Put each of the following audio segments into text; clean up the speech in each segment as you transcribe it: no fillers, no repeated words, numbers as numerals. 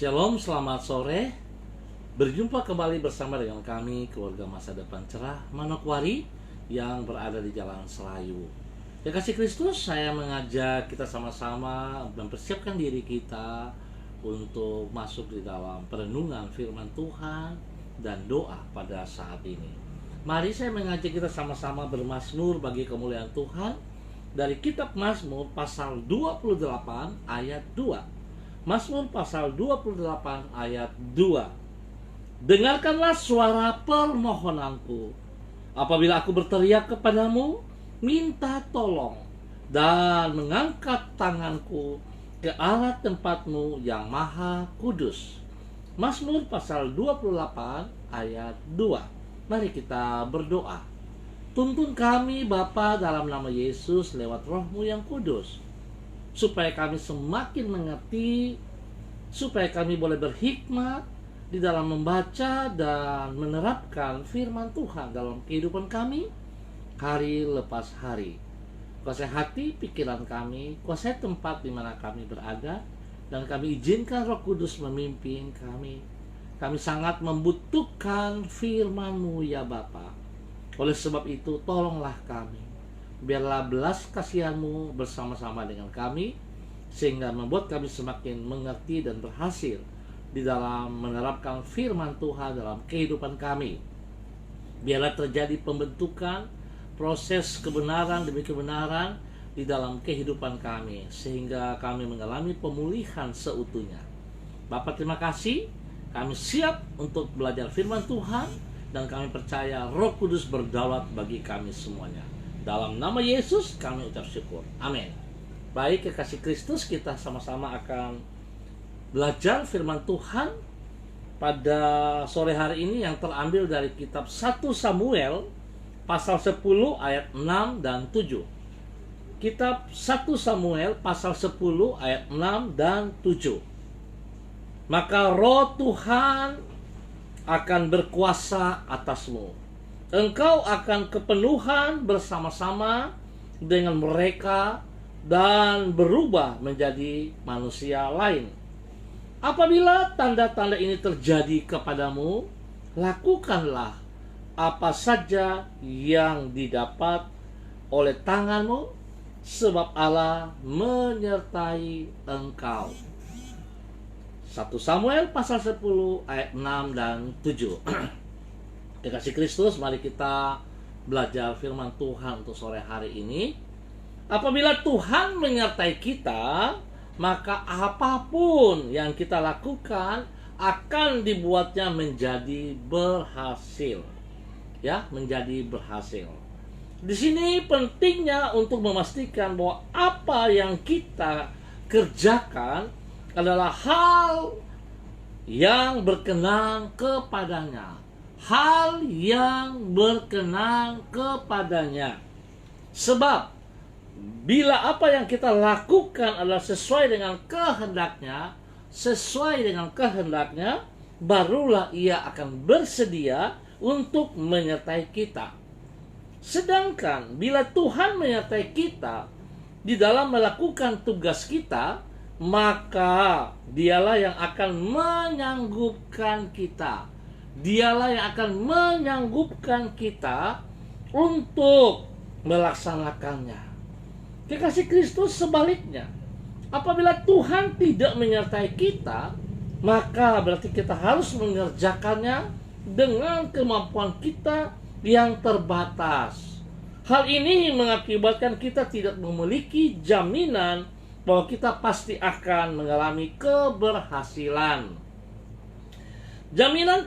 Shalom, selamat sore. Berjumpa kembali bersama dengan kami, keluarga Masa Depan Cerah Manokwari yang berada di Jalan Selayu. Ya kasih Kristus, saya mengajak kita sama-sama mempersiapkan diri kita untuk masuk di dalam perenungan firman Tuhan dan doa pada saat ini. Mari saya mengajak kita sama-sama bermazmur bagi kemuliaan Tuhan dari kitab Mazmur pasal 28 ayat 2. Mazmur pasal 28 ayat 2. Dengarkanlah suara permohonanku. Apabila aku berteriak kepadamu, minta tolong, dan mengangkat tanganku ke arah tempatmu yang maha kudus. Mazmur pasal 28 ayat 2. Mari kita berdoa. Tuntun kami Bapa dalam nama Yesus lewat Roh-Mu yang kudus, supaya kami semakin mengerti, supaya kami boleh berhikmat di dalam membaca dan menerapkan firman Tuhan dalam kehidupan kami hari lepas hari. Kuasai hati pikiran kami, kuasai tempat di mana kami berada, dan kami izinkan Roh Kudus memimpin kami. Kami sangat membutuhkan firman-Mu ya Bapa. Oleh sebab itu tolonglah kami. Biarlah belas kasihan-Mu bersama-sama dengan kami, sehingga membuat kami semakin mengerti dan berhasil di dalam menerapkan firman Tuhan dalam kehidupan kami. Biarlah terjadi pembentukan proses kebenaran demi kebenaran di dalam kehidupan kami, sehingga kami mengalami pemulihan seutuhnya. Bapa, terima kasih. Kami siap untuk belajar firman Tuhan, dan kami percaya Roh Kudus berdaulat bagi kami semuanya. Dalam nama Yesus kami ucap syukur. Amin. Baik, kekasih Kristus, kita sama-sama akan belajar firman Tuhan pada sore hari ini yang terambil dari kitab 1 Samuel pasal 10 ayat 6 dan 7. Kitab 1 Samuel pasal 10 ayat 6 dan 7. Maka Roh Tuhan akan berkuasa atasmu. Engkau akan kepenuhan bersama-sama dengan mereka dan berubah menjadi manusia lain. Apabila tanda-tanda ini terjadi kepadamu, lakukanlah apa saja yang didapat oleh tanganmu, sebab Allah menyertai engkau. 1 Samuel pasal 10 ayat 6 dan 7. Kekasih Kristus, mari kita belajar firman Tuhan untuk sore hari ini. Apabila Tuhan menyertai kita, maka apapun yang kita lakukan akan dibuatnya menjadi berhasil. Ya, menjadi berhasil. Di sini pentingnya untuk memastikan bahwa apa yang kita kerjakan adalah hal yang berkenan kepadanya. Hal yang berkenan kepadanya. Sebab bila apa yang kita lakukan adalah sesuai dengan kehendaknya, barulah ia akan bersedia untuk menyertai kita. Sedangkan bila Tuhan menyertai kita di dalam melakukan tugas kita, maka dialah yang akan menyanggupkan kita. Dialah yang akan menyanggupkan kita untuk melaksanakannya. Kekasih Kristus, sebaliknya, apabila Tuhan tidak menyertai kita, maka berarti kita harus mengerjakannya dengan kemampuan kita yang terbatas. Hal ini mengakibatkan kita tidak memiliki jaminan bahwa kita pasti akan mengalami keberhasilan. Jaminan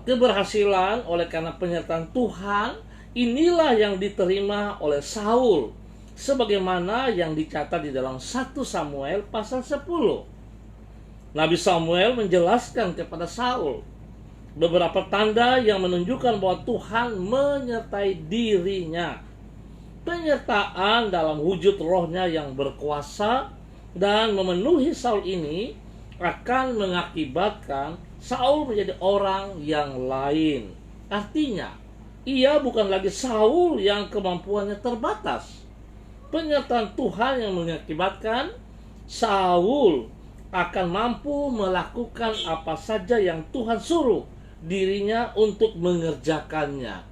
keberhasilan oleh karena penyertaan Tuhan inilah yang diterima oleh Saul, sebagaimana yang dicatat di dalam 1 Samuel pasal 10. Nabi Samuel menjelaskan kepada Saul beberapa tanda yang menunjukkan bahwa Tuhan menyertai dirinya. Penyertaan dalam wujud Roh-Nya yang berkuasa dan memenuhi Saul ini akan mengakibatkan Saul menjadi orang yang lain. Artinya, ia bukan lagi Saul yang kemampuannya terbatas. Penyertaan Tuhan yang mengakibatkan Saul akan mampu melakukan apa saja yang Tuhan suruh dirinya untuk mengerjakannya,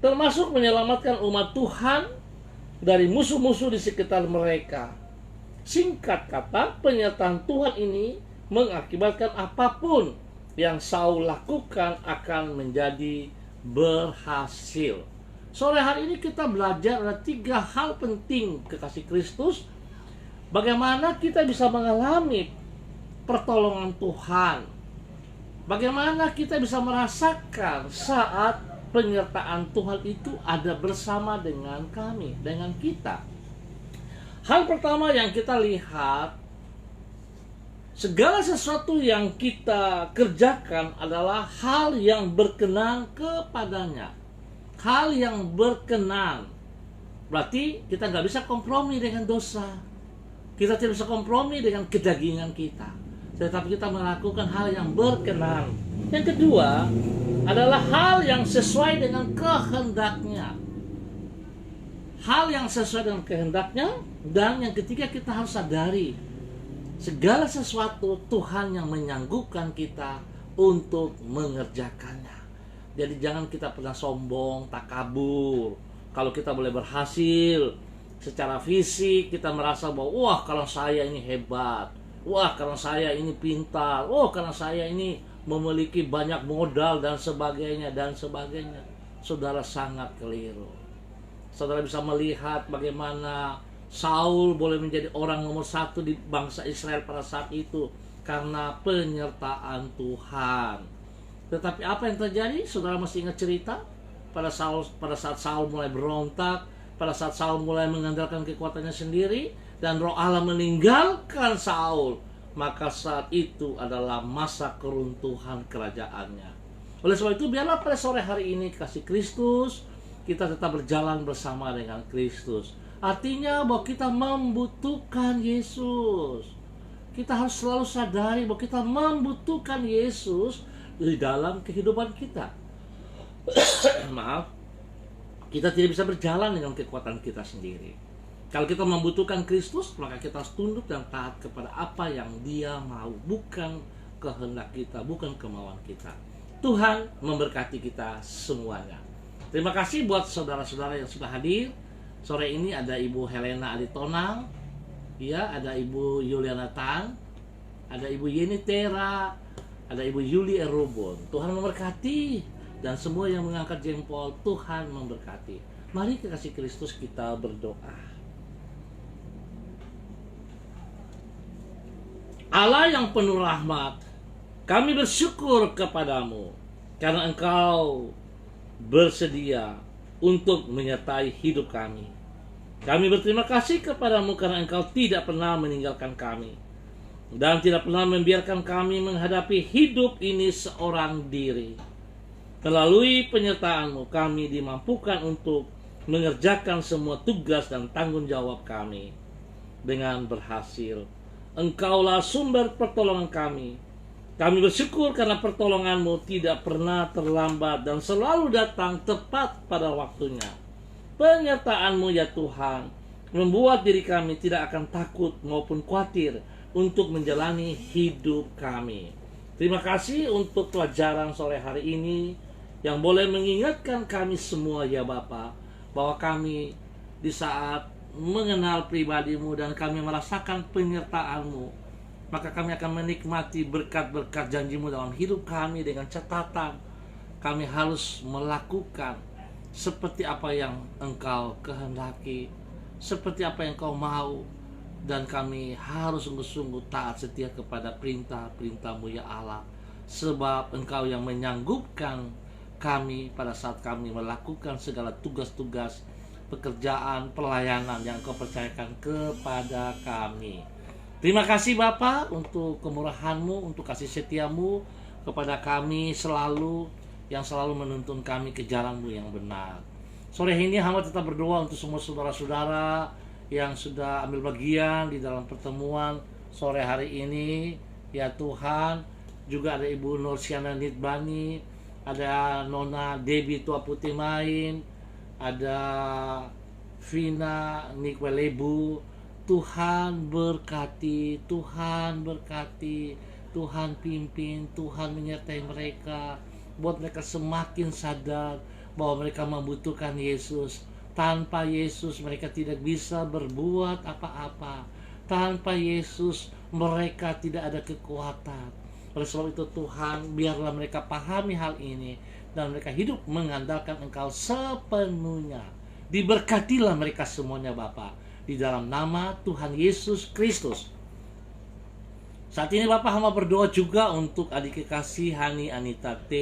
termasuk menyelamatkan umat Tuhan dari musuh-musuh di sekitar mereka. Singkat kata, penyertaan Tuhan ini mengakibatkan apapun yang Saul lakukan akan menjadi berhasil. Sore hari ini kita belajar ada 3 hal penting kekasih Kristus. Bagaimana kita bisa mengalami pertolongan Tuhan. Bagaimana kita bisa merasakan saat penyertaan Tuhan itu ada bersama dengan kami, dengan kita. Hal pertama yang kita lihat, segala sesuatu yang kita kerjakan adalah hal yang berkenan kepadanya. Hal yang berkenan. Berarti kita nggak bisa kompromi dengan dosa. Kita tidak bisa kompromi dengan kedagingan kita. Tetapi kita melakukan hal yang berkenan. Yang kedua adalah hal yang sesuai dengan kehendaknya. Hal yang sesuai dengan kehendaknya. Dan yang ketiga, kita harus sadari segala sesuatu Tuhan yang menyanggupkan kita untuk mengerjakannya. Jadi jangan kita pernah sombong, takabur. Kalau kita boleh berhasil secara fisik, kita merasa bahwa wah, kalau saya ini hebat, wah, kalau saya ini pintar, oh, karena saya ini memiliki banyak modal dan sebagainya dan sebagainya. Saudara sangat keliru. Saudara bisa melihat bagaimana Saul boleh menjadi orang nomor 1 di bangsa Israel pada saat itu karena penyertaan Tuhan. Tetapi apa yang terjadi? Saudara masih ingat cerita pada saat Saul mulai berontak, pada saat Saul mulai mengandalkan kekuatannya sendiri dan Roh Allah meninggalkan Saul, maka saat itu adalah masa keruntuhan kerajaannya. Oleh sebab itu, biarlah pada sore hari ini kasih Kristus, kita tetap berjalan bersama dengan Kristus. Artinya bahwa kita membutuhkan Yesus. Kita harus selalu sadari bahwa kita membutuhkan Yesus di dalam kehidupan kita. Maaf, kita tidak bisa berjalan dengan kekuatan kita sendiri. Kalau kita membutuhkan Kristus, maka kita harus tunduk dan taat kepada apa yang Dia mau, bukan kehendak kita, bukan kemauan kita. Tuhan memberkati kita semuanya. Terima kasih buat saudara-saudara yang sudah hadir. Sore ini ada Ibu Helena Aditonang, ya, ada Ibu Yuliana Tan, ada Ibu Yeni Tera, ada Ibu Yuli Erubon. Tuhan memberkati, dan semua yang mengangkat jempol, Tuhan memberkati. Mari kekasih Kristus kita berdoa. Allah yang penuh rahmat, kami bersyukur kepadamu karena Engkau bersedia untuk menyertai hidup kami. Kami berterima kasih kepadamu karena Engkau tidak pernah meninggalkan kami dan tidak pernah membiarkan kami menghadapi hidup ini seorang diri. Melalui penyertaan-Mu kami dimampukan untuk mengerjakan semua tugas dan tanggung jawab kami dengan berhasil. Engkaulah sumber pertolongan kami. Kami bersyukur karena pertolongan-Mu tidak pernah terlambat dan selalu datang tepat pada waktunya. Penyertaan-Mu ya Tuhan membuat diri kami tidak akan takut maupun khawatir untuk menjalani hidup kami. Terima kasih untuk pelajaran sore hari ini yang boleh mengingatkan kami semua ya Bapa, bahwa kami di saat mengenal pribadi-Mu dan kami merasakan penyertaan-Mu, maka kami akan menikmati berkat-berkat janji-Mu dalam hidup kami dengan catatan kami harus melakukan seperti apa yang Engkau kehendaki, seperti apa yang Engkau mau, dan kami harus sungguh-sungguh taat setia kepada perintah-perintah-Mu ya Allah, sebab Engkau yang menyanggupkan kami pada saat kami melakukan segala tugas-tugas pekerjaan, pelayanan yang Engkau percayakan kepada kami. Terima kasih Bapa untuk kemurahan-Mu, untuk kasih setia-Mu kepada kami selalu, yang selalu menuntun kami ke jalan-Mu yang benar. Sore ini hamba tetap berdoa untuk semua saudara-saudara yang sudah ambil bagian di dalam pertemuan sore hari ini. Ya Tuhan, juga ada Ibu Nursiana Nitbani, ada Nona Debbie Tua Putih Main, ada Vina Nikwelebu, Tuhan berkati, Tuhan berkati, Tuhan pimpin, Tuhan menyertai mereka, buat mereka semakin sadar bahwa mereka membutuhkan Yesus. Tanpa Yesus mereka tidak bisa berbuat apa-apa. Tanpa Yesus mereka tidak ada kekuatan. Oleh sebab itu Tuhan, biarlah mereka pahami hal ini dan mereka hidup mengandalkan Engkau sepenuhnya. Diberkatilah mereka semuanya Bapa, di dalam nama Tuhan Yesus Kristus. Saat ini Bapak hamba berdoa juga untuk adik kekasih Hani Anita T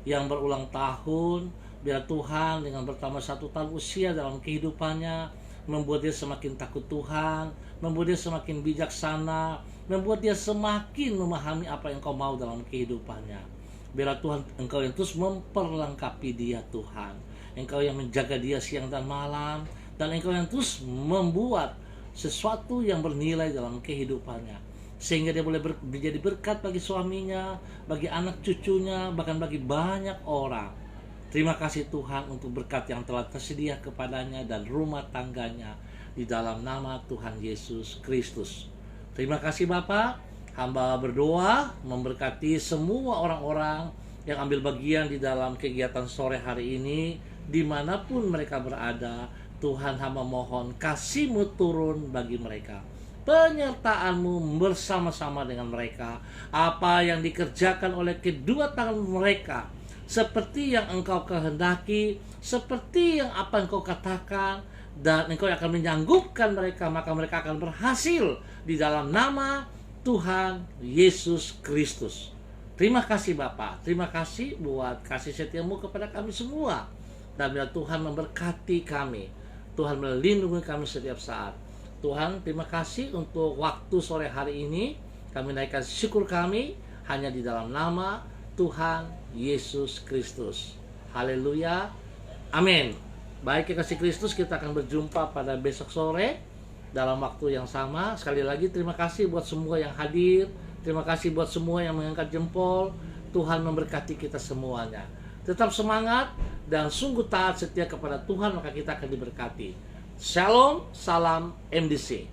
yang berulang tahun. Biar Tuhan dengan bertambah 1 tahun usia dalam kehidupannya membuat dia semakin takut Tuhan, membuat dia semakin bijaksana, membuat dia semakin memahami apa yang Kau mau dalam kehidupannya. Biarlah Tuhan Engkau yang terus memperlengkapi dia Tuhan, Engkau yang menjaga dia siang dan malam, dan Engkau yang terus membuat sesuatu yang bernilai dalam kehidupannya, sehingga dia boleh menjadi berkat bagi suaminya, bagi anak cucunya, bahkan bagi banyak orang. Terima kasih Tuhan untuk berkat yang telah tersedia kepadanya dan rumah tangganya, di dalam nama Tuhan Yesus Kristus. Terima kasih Bapak. Hamba berdoa memberkati semua orang-orang yang ambil bagian di dalam kegiatan sore hari ini, dimanapun mereka berada. Tuhan, hamba mohon kasih-Mu turun bagi mereka, penyertaan-Mu bersama-sama dengan mereka. Apa yang dikerjakan oleh kedua tangan mereka, seperti yang Engkau kehendaki, seperti yang apa yang Engkau katakan, dan Engkau akan menyanggupkan mereka, maka mereka akan berhasil di dalam nama Tuhan Yesus Kristus. Terima kasih Bapak, terima kasih buat kasih setia-Mu kepada kami semua. Dan biar Tuhan memberkati kami, Tuhan melindungi kami setiap saat. Tuhan, terima kasih untuk waktu sore hari ini. Kami naikkan syukur kami hanya di dalam nama Tuhan Yesus Kristus. Haleluya. Amin. Baik kekasih Kristus, kita akan berjumpa pada besok sore dalam waktu yang sama. Sekali lagi terima kasih buat semua yang hadir. Terima kasih buat semua yang mengangkat jempol. Tuhan memberkati kita semuanya. Tetap semangat dan sungguh taat setia kepada Tuhan, maka kita akan diberkati. Shalom, salam MDC.